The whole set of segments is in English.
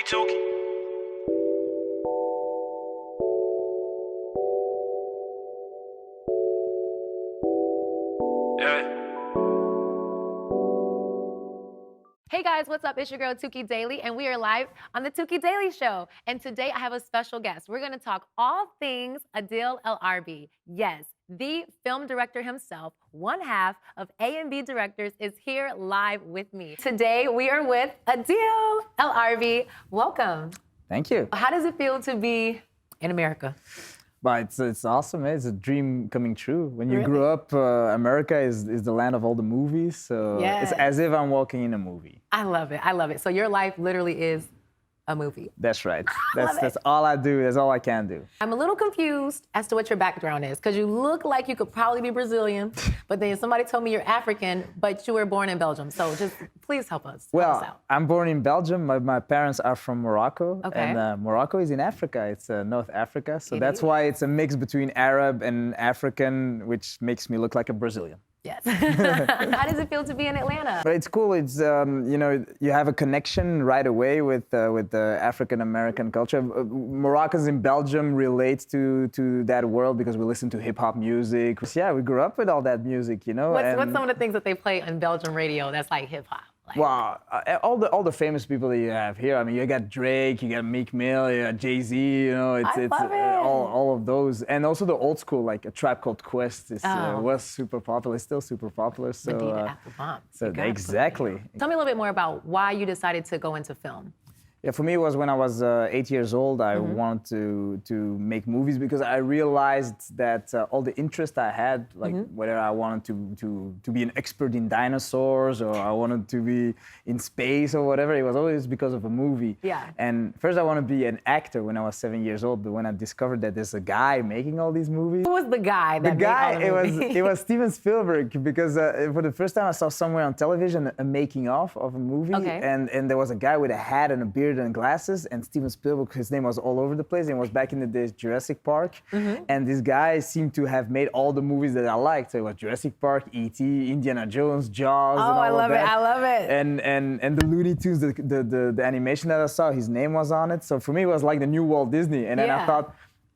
Tuki. Yeah. Hey guys, what's up? It's your girl Tuki Daily, and we are live on the Tuki Daily Show. And today I have a special guest. We're gonna talk all things Adil El Arbi. Yes, the film director himself, one half of A&B Directors, is here live with me. Today we are with Adil El Arbi. Welcome. Thank you. How does it feel to be in America? But it's awesome. It's a dream coming true. When you Really? grew up, America is the land of all the movies. So Yes. it's as if I'm walking in a movie. I love it. I love it. So your life literally is a movie. That's right. love it. That's all I do. That's all I can do. I'm a little confused as to what your background is, because you look like you could probably be Brazilian, but then somebody told me you're African, but you were born in Belgium. So just please help us. Help us Well, out. I'm born in Belgium. My parents are from Morocco. Okay. And Morocco is in Africa. It's North Africa. So It that's is. why it's a mix between Arab and African, which makes me look like a Brazilian. Yes. How does it feel to be in Atlanta? But it's cool. It's you have a connection right away with the African American culture. Moroccans in Belgium relate to that world because we listen to hip hop music. Yeah, we grew up with all that music, you know. What's some of the things that they play on Belgian radio that's like hip hop? Like, Well, all the famous people that you have here. I mean, you got Drake, you got Meek Mill, you got Jay-Z. You know, it's love it. all of those, and also the old school, like A Tribe Called Quest, Oh. was super popular. It's still super popular. So, Medina Afro-Bomb. so You gotta put exactly. it. Tell me a little bit more about why you decided to go into film. Yeah, for me it was when I was 8 years old. I Mm-hmm. wanted to make movies because I realized that all the interest I had, like Mm-hmm. whether I wanted to be an expert in dinosaurs or I wanted to be in space or whatever, it was always because of a movie. Yeah. And first I wanted to be an actor when I was 7 years old, but when I discovered that there's a guy making all these movies. Who was the guy that The guy, made all the movies? it was Steven Spielberg, because for the first time I saw somewhere on television a making of a movie, Okay. and there was a guy with a hat and a beard and glasses, and Steven Spielberg, his name was all over the place, and it was back in the days Jurassic Park, Mm-hmm. and this guy seemed to have made all the movies that I liked. So it was Jurassic Park, E.T., Indiana Jones, Jaws, and Oh, all I of love it. that. I love it. And the Looney Tunes, the animation that I saw, his name was on it. So for me, it was like the new Walt Disney, and then Yeah. I thought,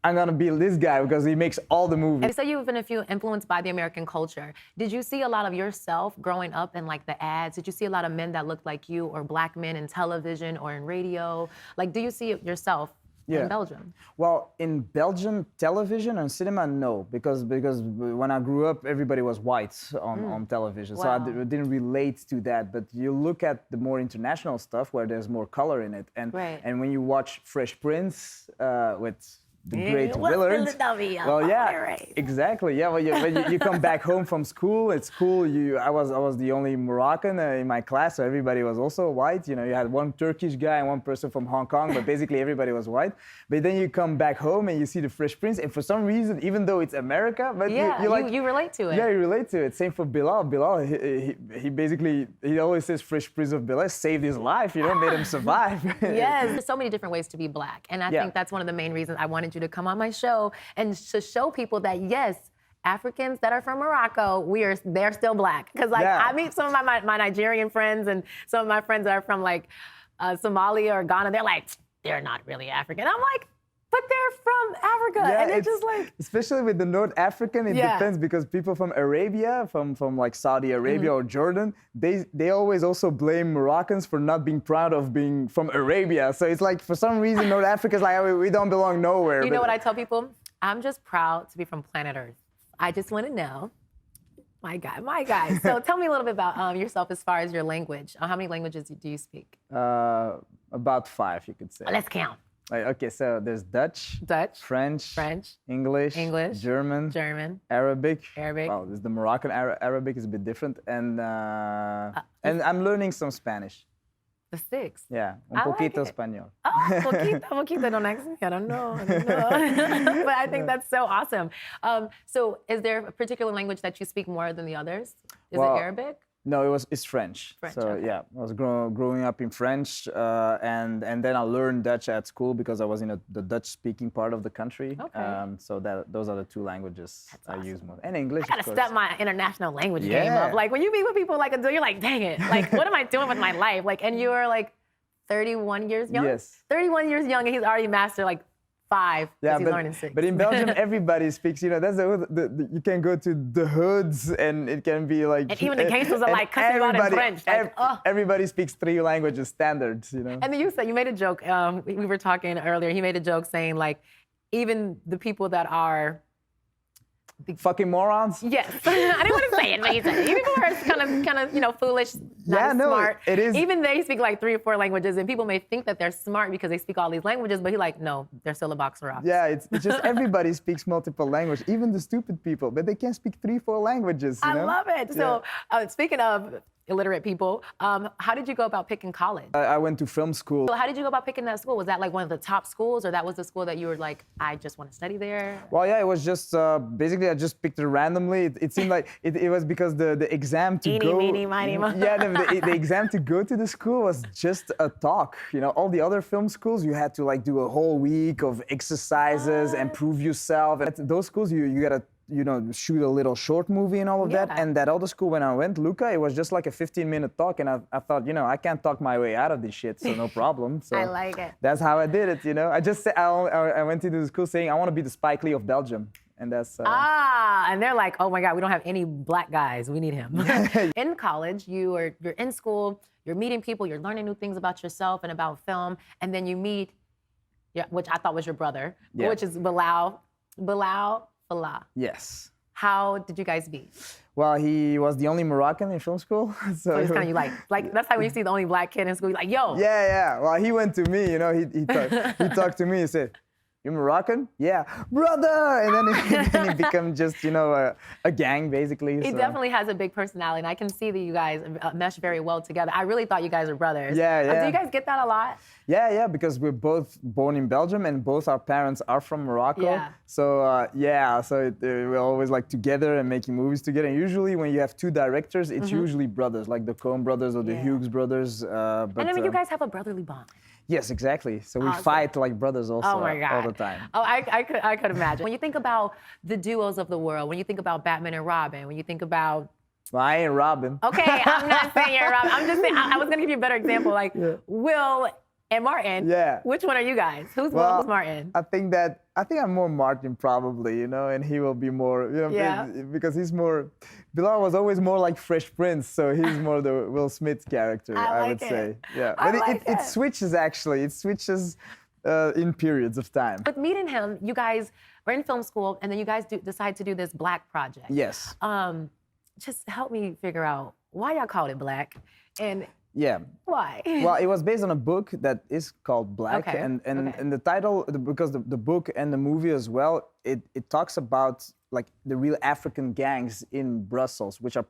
I'm gonna be this guy because he makes all the movies. You say you've been influenced by the American culture. Did you see a lot of yourself growing up in like the ads? Did you see a lot of men that looked like you, or black men in television or in radio? Like, do you see it yourself in Belgium? Well, in Belgium, television and cinema, no, because when I grew up, everybody was white on television, so I Wow. didn't relate to that. But you look at the more international stuff where there's more color in it, and Right. and when you watch Fresh Prince with the great What's Willard. Philadelphia? Well, yeah, Right. exactly. Yeah, well, when you come back home from school, it's cool. I was the only Moroccan in my class, so everybody was also white. You know, you had one Turkish guy and one person from Hong Kong, but basically everybody was white. But then you come back home and you see the Fresh Prince, and for some reason, even though it's America, but Yeah, you like. you relate to it. Yeah, you relate to it. Same for Bilal. Bilal, he basically, he always says Fresh Prince of Bel-Air saved his life, you know, made him survive. Yes, there's so many different ways to be black. And I Yeah. think that's one of the main reasons I wanted you to come on my show and to show people that, yes, Africans that are from Morocco, they're still black. Because like Yeah. I meet some of my Nigerian friends and some of my friends that are from like Somalia or Ghana, they're like, they're not really African. I'm like, but they're from Africa. Yeah, and it's just like, especially with the North African, it Yeah. depends, because people from Arabia, from like Saudi Arabia Mm-hmm. or Jordan, they always also blame Moroccans for not being proud of being from Arabia. So it's like, for some reason, North Africa's like, we don't belong nowhere. you know But- what I tell people? I'm just proud to be from planet Earth. I just want to know. My guy. So tell me a little bit about yourself as far as your language. How many languages do you speak? About 5, you could say. Let's count. Like, okay, so there's Dutch, Dutch, French, French, English, English, German, German, Arabic. Arabic. Well, there's the Moroccan Arabic is a bit different, and I'm learning some Spanish. the 6. Yeah, un I like poquito it. español. Oh, poquito, don't ask me. I don't know. But I think that's so awesome. So is there a particular language that you speak more than the others? Is Well, it Arabic? No, it's French. French, So okay. yeah, I was growing up in French, and then I learned Dutch at school because I was in the Dutch-speaking part of the country. Okay. So those are the 2 languages I use awesome. most, and English. I gotta of course. step my international language game Yeah. up. Like when you meet with people like Adil, you're like, dang it. Like, what am I doing with my life? Like, and you're like 31 years young? Yes. 31 years young, and he's already mastered like 5 because he's learning 6. But in Belgium, everybody speaks, that's you can go to the hoods and it can be like... And even the gangsters are like cussing you out in French. Like, everybody speaks 3 languages standards, And then you made a joke, we were talking earlier, he made a joke saying like, even the people that are... Fucking morons? Yes. I didn't want to say it, but you said it. Even people are kind of, foolish, not smart. It is. Even they speak like 3 or 4 languages, and people may think that they're smart because they speak all these languages, but he's like, no, they're still a box of rocks. Yeah, it's just everybody speaks multiple languages, even the stupid people, but they can speak 3, 4 languages. I love it. So speaking of illiterate people, how did you go about picking college? I went to film school. So how did you go about picking that school? Was that like one of the top schools, or that was the school that you were like, I just want to study there? Well, yeah, it was just, basically I just picked it randomly. It seemed like it was because the exam to go... Meeny, miny, mo. Yeah, the exam to go to the school was just a talk. All the other film schools, you had to like do a whole week of exercises and prove yourself. At those schools, you gotta shoot a little short movie and all of that. And that other school, when I went, Luca, it was just like a 15-minute talk. And I thought, I can't talk my way out of this shit, so no problem. So I like it. That's how I did it, I just said, I went into the school saying, I want to be the Spike Lee of Belgium. And that's... and they're like, oh my God, we don't have any black guys. We need him. In college, you're in school, you're meeting people, you're learning new things about yourself and about film. And then you meet, which I thought was your brother, which is Bilal. Yes. How did you guys meet? Well, he was the only Moroccan in film school. So it's kind of you like that's how when you see the only black kid in school, you're like, yo. Yeah. Well, he went to me, he talked to me, he said, "You're Moroccan?" "Yeah." "Brother!" And then he became just, a gang, basically. He definitely has a big personality, and I can see that you guys mesh very well together. I really thought you guys were brothers. Yeah. Do you guys get that a lot? Yeah, because we're both born in Belgium, and both our parents are from Morocco. Yeah. So, we're always like together and making movies together. And usually when you have 2 directors, it's usually brothers, like the Coen brothers or the Hughes brothers. And I mean, you guys have a brotherly bond. Yes, exactly. So we fight like brothers also all the time. Oh, I could imagine. When you think about the duos of the world, when you think about Batman and Robin, when you think about... Well, I ain't Robin. Okay, I'm not saying you're Robin. I'm just saying, I was going to give you a better example, like Will and Martin. Yeah. Which one are you guys? Who's Will, who's Martin? I think I'm more Martin probably, and he will be more, because he's more... Bilal was always more like Fresh Prince, so he's more the Will Smith character, I would say. Yeah, but it switches actually. It switches in periods of time. But meeting him, you guys were in film school, and then you guys decide to do this Black project. Yes. Just help me figure out why y'all called it Black, and why? Well, it was based on a book that is called Black, and the title, because the book and the movie as well, it talks about like the real African gangs in Brussels, which are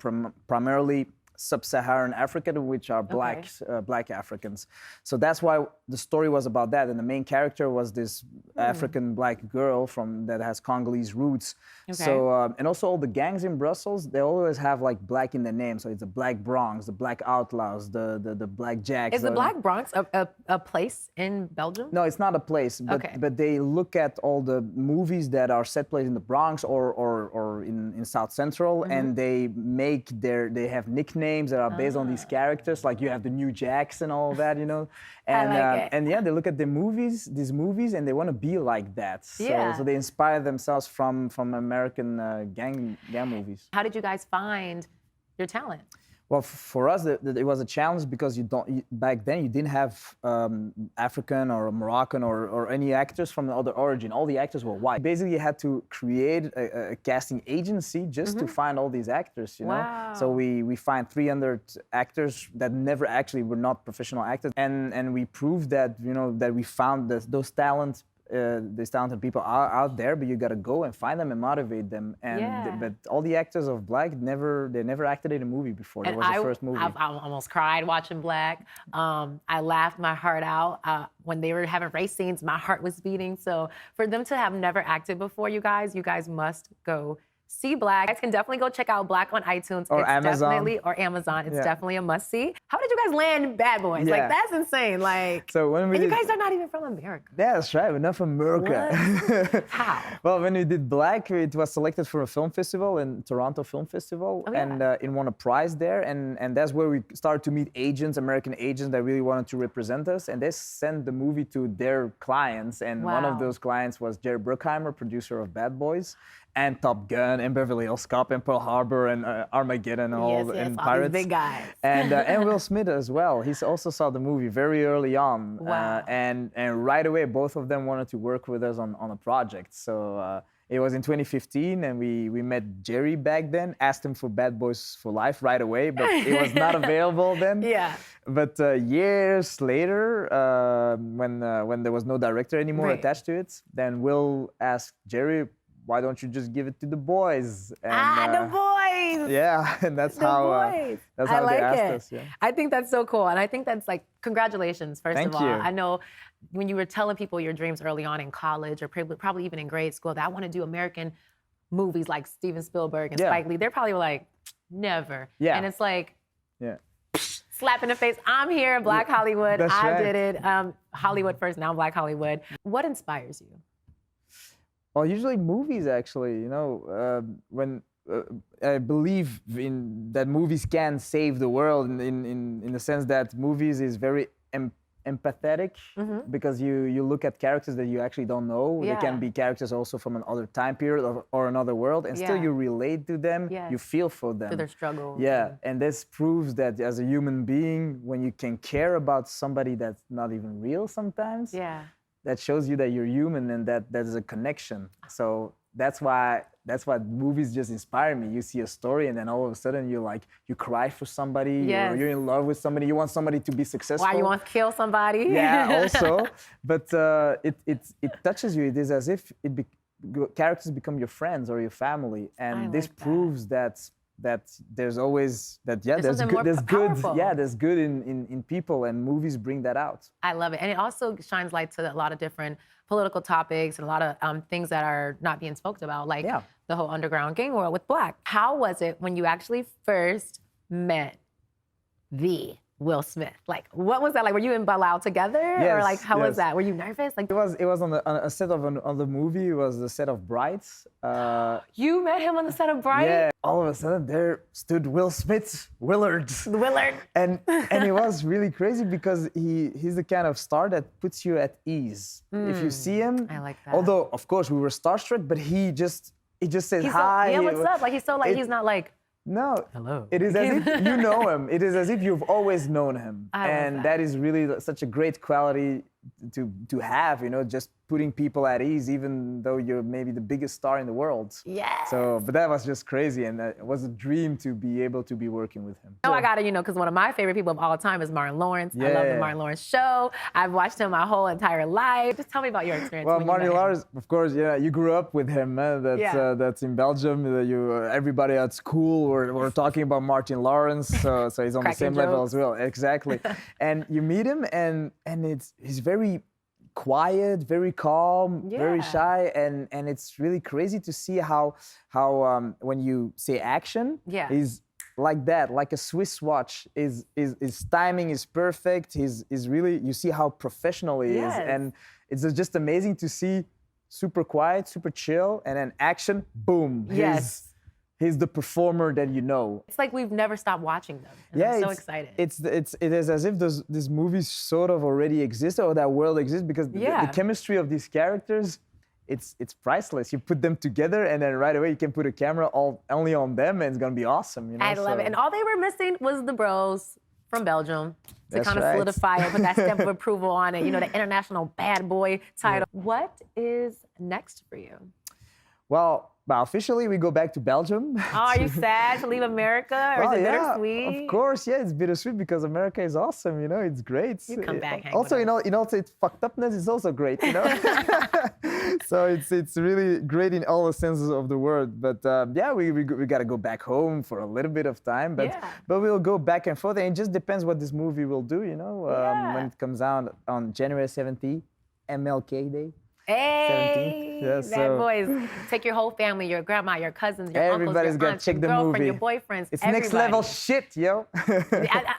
primarily sub-Saharan Africa, which are black Africans. So that's why the story was about that. And the main character was this African black girl that has Congolese roots. So, and also all the gangs in Brussels, they always have like black in the name. So it's the Black Bronx, the Black Outlaws, the Black Jacks. Is the Black Bronx a place in Belgium? No, it's not a place, but they look at all the movies that are set place in the Bronx or in South Central, and they have nicknames that are based on these characters, like you have the New Jacks and all that, And they look at these movies, and they want to be like that. So they inspire themselves from American gang movies. How did you guys find your talent? Well, for us, it was a challenge because back then you didn't have African or Moroccan or any actors from another origin. All the actors were white. Basically, you had to create a casting agency just to find all these actors, Wow. So we find 300 actors that never actually were not professional actors, and we proved that that we found those talents. These talented people are out there, but you gotta go and find them and motivate them. But all the actors of Black they never acted in a movie before. That was the first movie. I almost cried watching Black. I laughed my heart out when they were having race scenes. My heart was beating. So for them to have never acted before, you guys must go see Black. You guys can definitely go check out Black on iTunes. Or it's Amazon. Definitely, or Amazon. It's Yeah. definitely a must-see. How did you guys land Bad Boys? Yeah. Like, that's insane. Like, So when we and you did- guys are not even from America. Yeah, that's right. We're not from America. What? How? Well, when we did Black, it was selected for a film festival in Toronto Film Festival, Oh, yeah. and it won a prize there. And that's where we started to meet agents, American agents that really wanted to represent us. And they sent the movie to their clients. And one Wow. of those clients was Jerry Bruckheimer, producer of Bad Boys, and Top Gun, and Beverly Hills Cop, and Pearl Harbor, and Armageddon, and Yes, and all these Pirates. big guys. And Will Smith as well. He also saw the movie very early on. Wow. And right away, both of them wanted to work with us on a project. So it was in 2015, and we met Jerry back then, asked him for Bad Boys for Life right away, but it was not available then. Yeah. But years later, when there was no director anymore Right. attached to it, then Will asked Jerry, why don't you just give it to the boys? And, the boys. yeah, and that's The how boys. that's I how like they asked it. us. Yeah. I think that's so cool. And I think that's like, congratulations, first Thank of all. you. I know when you were telling people your dreams early on in college or probably even in grade school that I want to do American movies like Steven Spielberg and Yeah. Spike Lee, they're probably like, never. Yeah. And it's like, Yeah. slap in the face. I'm here, Black Hollywood. That's I right. did it. Hollywood first, now Black Hollywood. What inspires you? Well, usually movies, actually. You know, when I believe in that movies can save the world in the sense that movies is very empathetic because you look at characters that you actually don't know. Yeah. They can be characters also from another time period or another world, and still Yeah. you relate to them. Yes. You feel for them. To their struggle. Yeah, and this proves that as a human being, when you can care about somebody that's not even real sometimes, Yeah. that shows you that you're human and that there's a connection. So that's why movies just inspire me. You see a story and then all of a sudden you cry for somebody, Yes. or you're in love with somebody, you want somebody to be successful. Why you want to kill somebody? Yeah, also, but it touches you. It is as if characters become your friends or your family, and I this like that. proves that there's always there's something more good, powerful. there's good in people, and movies bring that out. I love it. And it also shines light to a lot of different political topics and a lot of things that are not being spoken about, like Yeah. the whole underground gang world with Black. How was it when you actually first met the Will Smith? Like, what was that like? Were you in Balao together? Or Yes, like, how was yes. that? Were you nervous? Like, It was on a set of on the movie. It was the set of Brides. you met him on the set of Bright? Yeah. All of a sudden, there stood Will Smith, Willard. Willard. And it was really crazy because he's the kind of star that puts you at ease. If you see him, I like that. Although of course we were starstruck, but he just says He's so, hi. yeah, what's up? Like, he's so like, It- he's not like, No. Hello. It is as if you know him. It is as if you've always known him. I love And that. that is really such a great quality to have, you know, just putting people at ease, even though you're maybe the biggest star in the world. yes. So, but that was just crazy, and it was a dream to be able to be working with him. No, I got it, you know, because one of my favorite people of all time is Martin Lawrence. I love the Yeah. Martin Lawrence show. I've watched him my whole entire life. Just tell me about your experience. Well, when you Martin met him. Lawrence, of course, yeah, you grew up with him. Yeah. That's in Belgium. Everybody at school were talking about Martin Lawrence, so he's on the Cracking same level jokes. as well. Exactly. And you meet him, and he's very quiet, very calm, very Yeah. shy, and it's really crazy to see how when you say action, Yeah. he's like that, like a Swiss watch. His timing is perfect. He's really, you see how professional he Yes. is, and it's just amazing to see. Super quiet, super chill, and then action, boom. Yes. He's the performer that you know. It's like we've never stopped watching them. And Yeah, I'm so it's- excited. It is as if these movies sort of already exist, or that world exists, because Yeah. the chemistry of these characters, it's priceless. You put them together, and then right away you can put a camera only on them, and it's gonna be awesome. You know? I love it. And all they were missing was the bros from Belgium to That's kind of right. solidify it, put that stamp of approval on it, you know, the international bad boy title. What is next for you? Well, officially we go back to Belgium. Oh, are you sad to leave America, or Well, is it yeah, bittersweet? of course, yeah, it's bittersweet because America is awesome, you know, it's great. You come back, hang Also, with you know, it's fucked upness is also great, you know. So it's really great in all the senses of the word. But yeah, we got to go back home for a little bit of time, but Yeah. we'll go back and forth, and it just depends what this movie will do, you know, Yeah. when it comes out on January 17th, MLK Day. Hey, 17th. Yeah, Bad so Boys. Take your whole family, your grandma, your cousins, your everybody's uncles, your got to aunts, check your the girlfriend, movie. your boyfriends. It's everybody. next level shit, yo.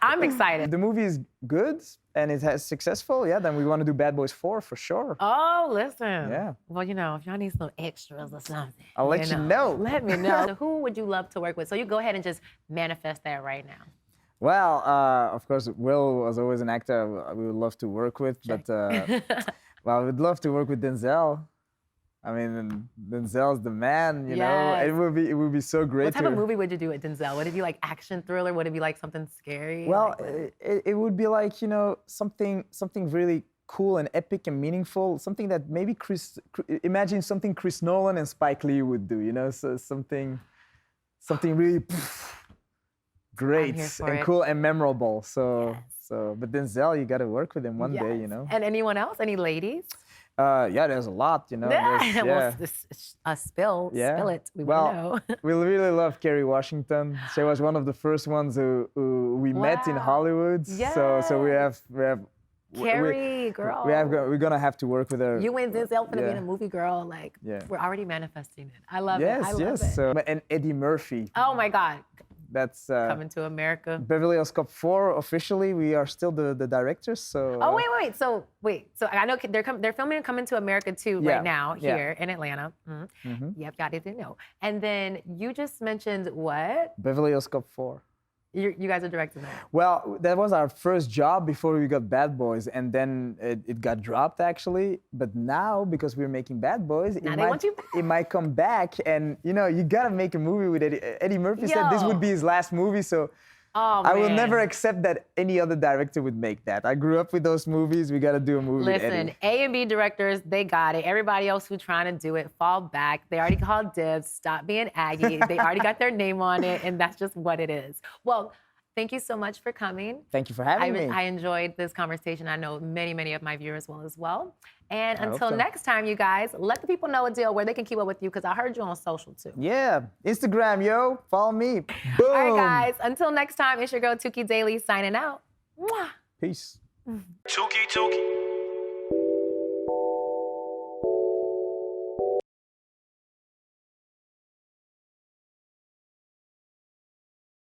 I'm excited. The movie is good and it has successful. Yeah, then we want to do Bad Boys 4 for sure. Oh, listen. Yeah. Well, you know, if y'all need some extras or something, I'll let you know. Let me know. So who would you love to work with? So you go ahead and just manifest that right now. Well, of course, Will was always an actor we would love to work with, but well, I would love to work with Denzel. I mean, Denzel's the man, you know. Yes. It would be so great. What type of movie would you do with Denzel? Would it be like action thriller? Would it be like something scary? Well, like it would be like, you know, something really cool and epic and meaningful. Something that maybe imagine something Chris Nolan and Spike Lee would do, you know, so something really great and cool and memorable. So, but Denzel, you got to work with him one day, you know. And anyone else? Any ladies? Yeah, there's a lot, you know. Well, spill it. We want to know. We really love Kerry Washington. She was one of the first ones who we met in Hollywood. Yes. So we have Kerry, girl. We're gonna have to work with her. You and Denzel finna be in a movie, girl. Like, we're already manifesting it. I love it. I love it. So, and Eddie Murphy. Oh my God. That's Coming to America. Beverly Hills Cop 4. Officially, we are still the directors. So. Oh wait. So I know they're filming Coming to America too right now here in Atlanta. Yep, y'all didn't know. And then you just mentioned what? Beverly Hills Cop 4. You guys are directing that? Well, that was our first job before we got Bad Boys, and then it got dropped actually. But now, because we're making Bad Boys, it might come back. And you know, you gotta make a movie with Eddie. Eddie Murphy said this would be his last movie, so I will never accept that any other director would make that. I grew up with those movies. We gotta do a movie with Eddie. Listen, A and B directors, they got it. Everybody else who's trying to do it, fall back. They already called dibs. Stop being Aggie. They already got their name on it, and that's just what it is. Well, thank you so much for coming. Thank you for having me. I enjoyed this conversation. I know many of my viewers will as well. And until next time, you guys, let the people know, Adil, where they can keep up with you, because I heard you on social too. Yeah, Instagram, yo, follow me. Boom. All right, guys, until next time, it's your girl Tuki Daily signing out. Mwah. Peace. Tuki.